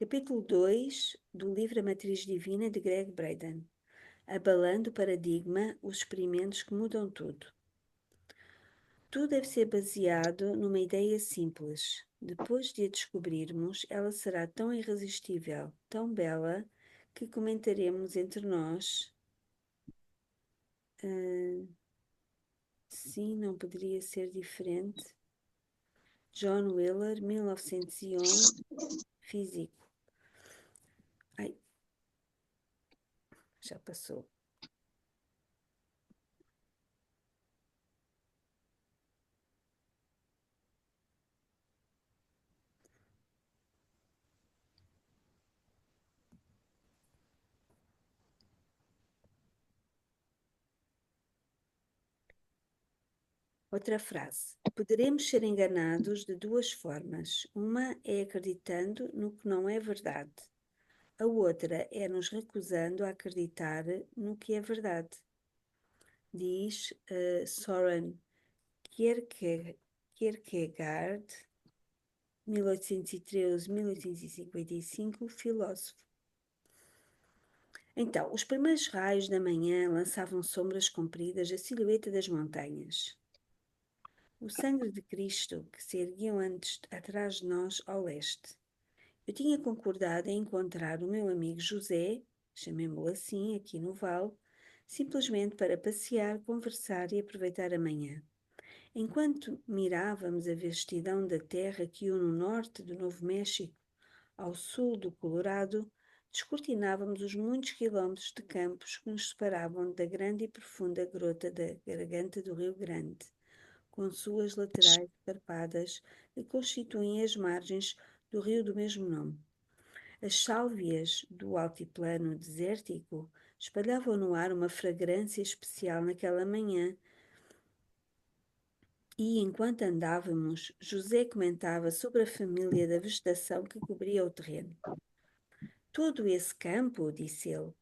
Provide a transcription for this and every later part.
Capítulo 2 do livro A Matriz Divina de Greg Braden. Abalando o paradigma, os experimentos que mudam tudo. Tudo deve ser baseado numa ideia simples. Depois de a descobrirmos, ela será tão irresistível, tão bela, que comentaremos entre nós. Sim, não poderia ser diferente. John Wheeler, 1901, físico. Ai, já passou. Outra frase. Poderemos ser enganados de duas formas. Uma é acreditando no que não é verdade. A outra é nos recusando a acreditar no que é verdade. Diz Soren Kierkegaard, 1813-1855, filósofo. Então, os primeiros raios da manhã lançavam sombras compridas à silhueta das montanhas. O sangue de Cristo que se erguiam atrás de nós ao leste. Eu tinha concordado em encontrar o meu amigo José, chamemo-lo assim, aqui no Vale, simplesmente para passear, conversar e aproveitar a manhã. Enquanto mirávamos a vastidão da terra que une o norte do Novo México ao sul do Colorado, descortinávamos os muitos quilómetros de campos que nos separavam da grande e profunda grota da garganta do Rio Grande, com suas laterais escarpadas que constituem as margens do rio do mesmo nome. As sálvias do altiplano desértico espalhavam no ar uma fragrância especial naquela manhã, e enquanto andávamos, José comentava sobre a família da vegetação que cobria o terreno. Todo esse campo, disse ele,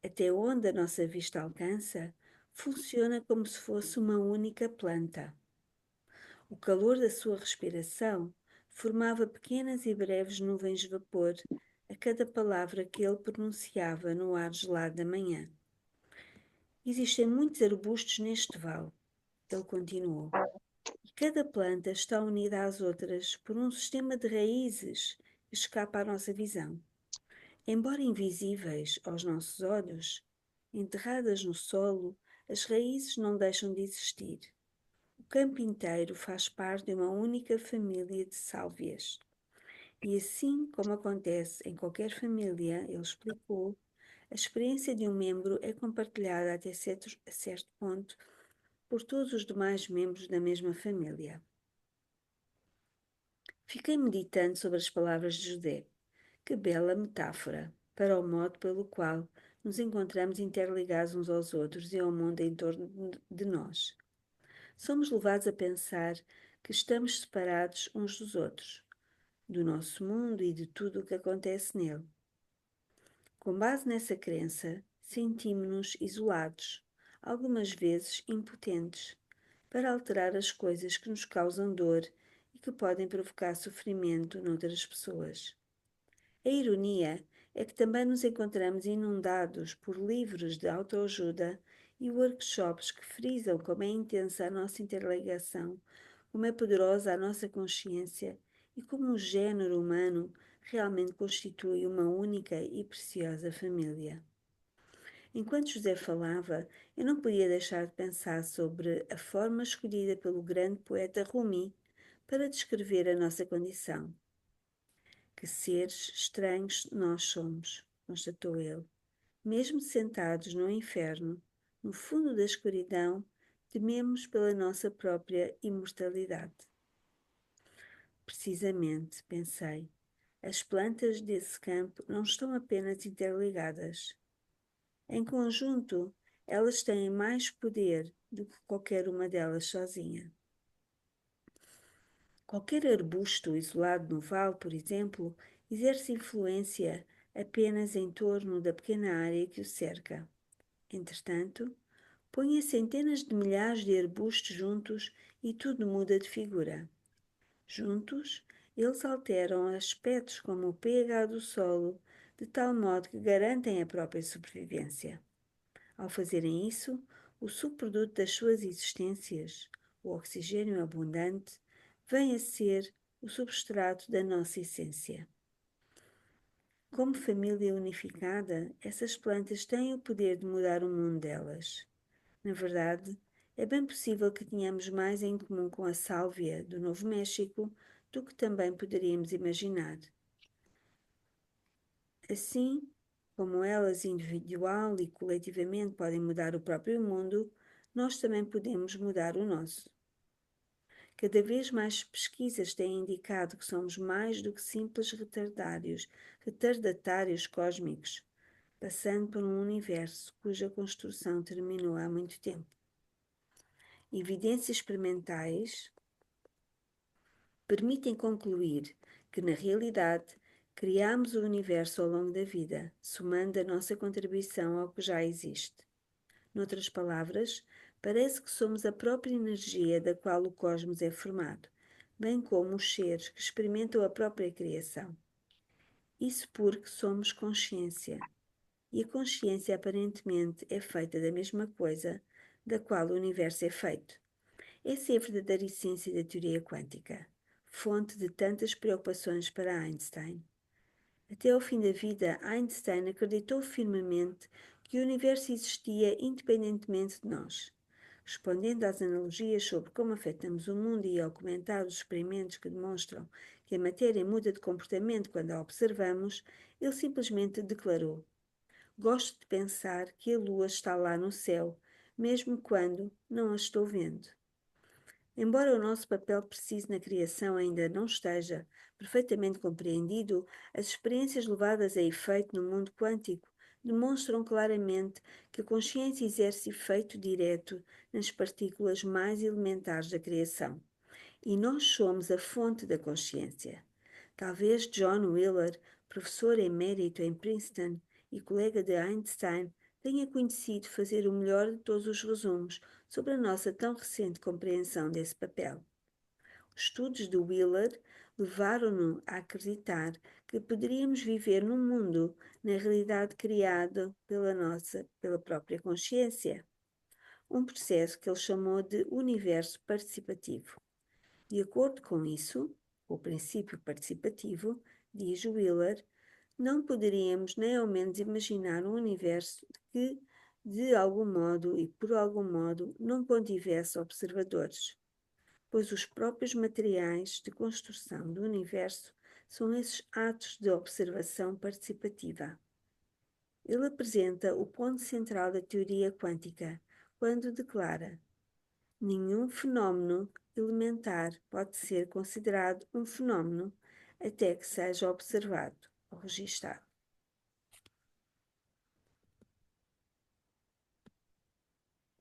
até onde a nossa vista alcança, funciona como se fosse uma única planta. O calor da sua respiração formava pequenas e breves nuvens de vapor a cada palavra que ele pronunciava no ar gelado da manhã. Existem muitos arbustos neste vale, ele continuou, e cada planta está unida às outras por um sistema de raízes que escapa à nossa visão. Embora invisíveis aos nossos olhos, enterradas no solo, as raízes não deixam de existir. O campo inteiro faz parte de uma única família de sálvias. E assim como acontece em qualquer família, ele explicou, a experiência de um membro é compartilhada até certo ponto por todos os demais membros da mesma família. Fiquei meditando sobre as palavras de José. Que bela metáfora para o modo pelo qual nos encontramos interligados uns aos outros e ao mundo em torno de nós. Somos levados a pensar que estamos separados uns dos outros, do nosso mundo e de tudo o que acontece nele. Com base nessa crença, sentimos-nos isolados, algumas vezes impotentes, para alterar as coisas que nos causam dor e que podem provocar sofrimento noutras pessoas. A ironia é que também nos encontramos inundados por livros de autoajuda e workshops que frisam como é intensa a nossa interligação, como é poderosa a nossa consciência e como o género humano realmente constitui uma única e preciosa família. Enquanto José falava, eu não podia deixar de pensar sobre a forma escolhida pelo grande poeta Rumi para descrever a nossa condição. Que seres estranhos nós somos, constatou ele. Mesmo sentados no inferno, no fundo da escuridão, tememos pela nossa própria imortalidade. Precisamente, pensei, as plantas desse campo não estão apenas interligadas. Em conjunto, elas têm mais poder do que qualquer uma delas sozinha. Qualquer arbusto isolado no vale, por exemplo, exerce influência apenas em torno da pequena área que o cerca. Entretanto, ponha centenas de milhares de arbustos juntos e tudo muda de figura. Juntos, Eles alteram aspectos como o pH do solo, de tal modo que garantem a própria sobrevivência. Ao fazerem isso, o subproduto das suas existências, o oxigênio abundante, vem a ser o substrato da nossa essência. Como família unificada, essas plantas têm o poder de mudar o mundo delas. Na verdade, é bem possível que tenhamos mais em comum com a sálvia do Novo México do que também poderíamos imaginar. Assim como elas individual e coletivamente podem mudar o próprio mundo, nós também podemos mudar o nosso. Cada vez mais pesquisas têm indicado que somos mais do que simples retardatários cósmicos, passando por um universo cuja construção terminou há muito tempo. Evidências experimentais permitem concluir que, na realidade, criamos o universo ao longo da vida, somando a nossa contribuição ao que já existe. Noutras palavras, parece que somos a própria energia da qual o cosmos é formado, bem como os seres que experimentam a própria criação. Isso porque somos consciência, e a consciência aparentemente é feita da mesma coisa da qual o universo é feito. Essa é a verdadeira essência da teoria quântica, fonte de tantas preocupações para Einstein. Até ao fim da vida, Einstein acreditou firmemente que o universo existia independentemente de nós. Respondendo às analogias sobre como afetamos o mundo e ao comentar os experimentos que demonstram que a matéria muda de comportamento quando a observamos, ele simplesmente declarou: Gosto de pensar que a lua está lá no céu, mesmo quando não a estou vendo. Embora o nosso papel preciso na criação ainda não esteja perfeitamente compreendido, as experiências levadas a efeito no mundo quântico demonstram claramente que a consciência exerce efeito direto nas partículas mais elementares da criação. E nós somos a fonte da consciência. Talvez John Wheeler, professor emérito em Princeton e colega de Einstein, tenha conhecido fazer o melhor de todos os resumos sobre a nossa tão recente compreensão desse papel. Os estudos de Wheeler levaram-no a acreditar que poderíamos viver num mundo, na realidade criado pela própria consciência, um processo que ele chamou de universo participativo. De acordo com isso, o princípio participativo, diz Wheeler, não poderíamos nem ao menos imaginar um universo que, de algum modo e por algum modo, não contivesse observadores, pois os próprios materiais de construção do universo são esses atos de observação participativa. Ele apresenta o ponto central da teoria quântica, quando declara: nenhum fenómeno elementar pode ser considerado um fenómeno até que seja observado ou registado.